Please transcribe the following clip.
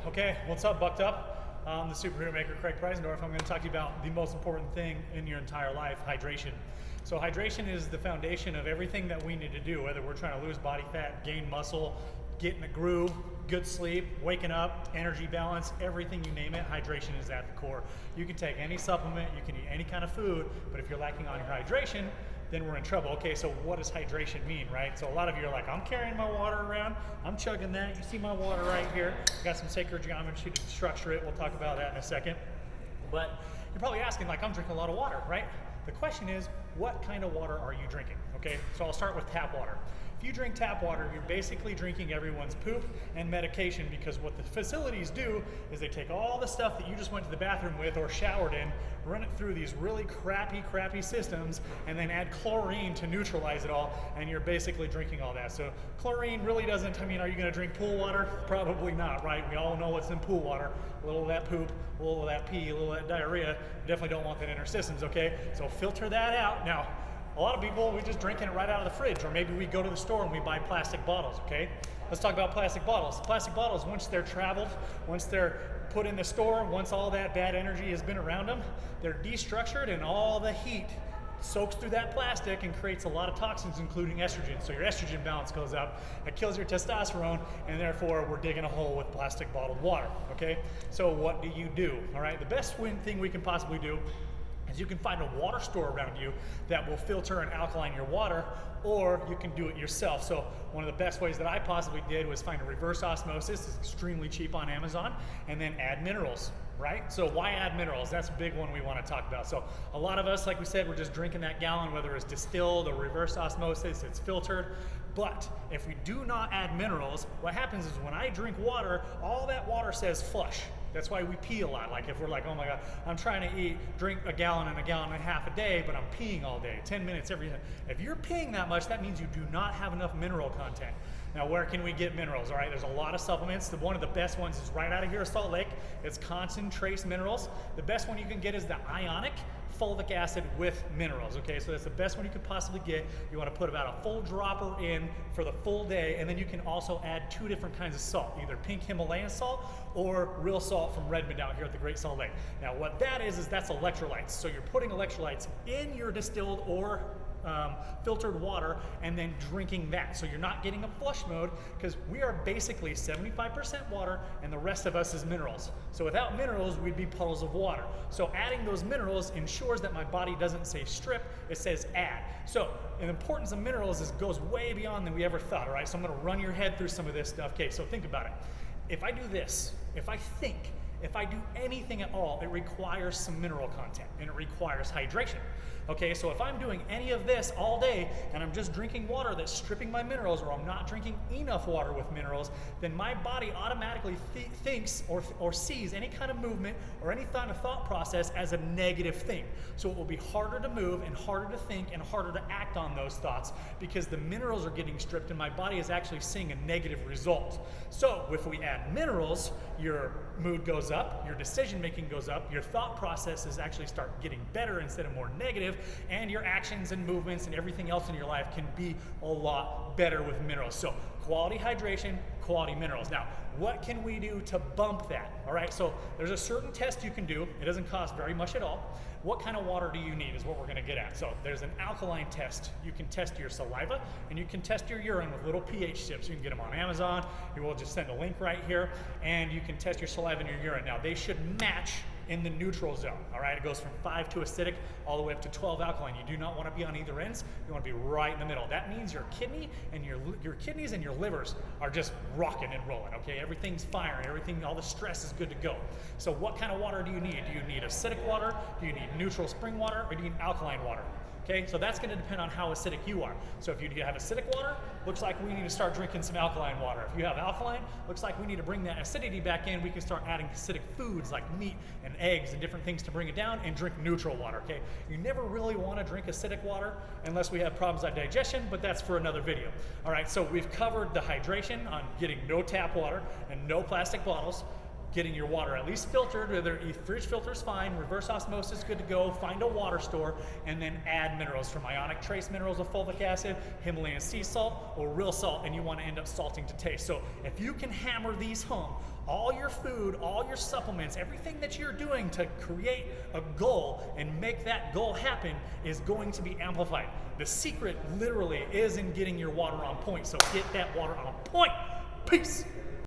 Okay, what's up, Bucked Up? I'm the superhero maker, Preisendorf. I'm going to talk to you about the most important thing in your entire life, hydration. So hydration is the foundation of everything that we need to do, whether we're trying to lose body fat, gain muscle, get in a groove, good sleep, waking up, energy balance, everything you name it, hydration is at the core. You can take any supplement, you can eat any kind of food, but if you're lacking on your hydration, then we're in trouble. Okay, so what does hydration mean, right? So a lot of you are like, I'm carrying my water around, I'm chugging that. You see my water right here. Got some sacred geometry to structure it. We'll talk about that in a second. But you're probably asking, like, I'm drinking a lot of water, right? The question is, what kind of water are you drinking? Okay, so I'll start with tap water. If you drink tap water, you're basically drinking everyone's poop and medication, because what the facilities do is they take all the stuff that you just went to the bathroom with or showered in, run it through these really crappy systems, and then add chlorine to neutralize it all, and you're basically drinking all that. So chlorine really doesn't, I mean, are you gonna drink pool water? Probably not, right? We all know what's in pool water. A little of that poop, a little of that pee, a little of that diarrhea. You definitely don't want that in our systems, okay? So filter that out. Now, a lot of people, we're just drinking it right out of the fridge, or maybe we go to the store and we buy plastic bottles, okay? Let's talk about plastic bottles. Plastic bottles, once they're traveled, once they're put in the store, once all that bad energy has been around them, they're destructured and all the heat soaks through that plastic and creates a lot of toxins, including estrogen. So your estrogen balance goes up, it kills your testosterone, and therefore we're digging a hole with plastic bottled water, okay? So what do you do, all right? The best thing we can possibly do is you can find a water store around you that will filter and alkaline your water, or you can do it yourself. So one of the best ways that I possibly did was find a reverse osmosis. It's extremely cheap on Amazon, and then add minerals, right? So why add minerals? That's a big one we want to talk about. So a lot of us, like we said, we're just drinking that gallon, whether it's distilled or reverse osmosis, it's filtered. But if we do not add minerals, what happens is when I drink water, all that water says flush. That's why we pee a lot. Like if we're like, oh my God, I'm trying to drink a gallon and a half a day, but I'm peeing all day, 10 minutes every day. If you're peeing that much, that means you do not have enough mineral content. Now, where can we get minerals? All right, there's a lot of supplements. One of the best ones is right out of here, Salt Lake. It's concentrated trace minerals. The best one you can get is the ionic fulvic acid with minerals, okay? So that's the best one you could possibly get. You want to put about a full dropper in for the full day, and then you can also add 2 different kinds of salt, either pink Himalayan salt or real salt from Redmond out here at the Great Salt Lake. Now what that is that's electrolytes. So you're putting electrolytes in your distilled or filtered water and then drinking that. So you're not getting a flush mode, because we are basically 75% water and the rest of us is minerals. So without minerals, we'd be puddles of water. So adding those minerals ensures that my body doesn't say strip, it says add. So the importance of minerals goes way beyond than we ever thought, all right? So I'm gonna run your head through some of this stuff. Okay, so think about it. If I do this, if I think, if I do anything at all, it requires some mineral content and it requires hydration. Okay, so if I'm doing any of this all day and I'm just drinking water that's stripping my minerals, or I'm not drinking enough water with minerals, then my body automatically thinks or sees any kind of movement or any kind of thought process as a negative thing. So it will be harder to move and harder to think and harder to act on those thoughts, because the minerals are getting stripped and my body is actually seeing a negative result. So if we add minerals, your mood goes up, your decision making goes up, your thought processes actually start getting better instead of more negative, and your actions and movements and everything else in your life can be a lot better with minerals. So quality hydration, quality minerals. Now, what can we do to bump that? All right, so there's a certain test you can do. It doesn't cost very much at all. What kind of water do you need is what we're gonna get at. So there's an alkaline test. You can test your saliva and you can test your urine with little pH tips. You can get them on Amazon. You will just send a link right here, and you can test your saliva and your urine. Now, they should match in the neutral zone, all right? It goes from 5 to acidic all the way up to 12 alkaline. You do not want to be on either ends. You want to be right in the middle. That means your kidney and your kidneys and your livers are just rocking and rolling, okay? Everything's firing, all the stress is good to go. So what kind of water do you need? Do you need acidic water? Do you need neutral spring water? Or do you need alkaline water? Okay, so that's gonna depend on how acidic you are. So if you have acidic water, looks like we need to start drinking some alkaline water. If you have alkaline, looks like we need to bring that acidity back in. We can start adding acidic foods like meat and eggs and different things to bring it down, and drink neutral water, okay? You never really wanna drink acidic water unless we have problems like digestion, but that's for another video. All right, so we've covered the hydration on getting no tap water and no plastic bottles. Getting your water at least filtered, whether fridge filter is fine, reverse osmosis good to go, find a water store, and then add minerals from ionic trace minerals of fulvic acid, Himalayan sea salt, or real salt, and you want to end up salting to taste. So if you can hammer these home, all your food, all your supplements, everything that you're doing to create a goal and make that goal happen is going to be amplified. The secret literally is in getting your water on point. So get that water on point. Peace.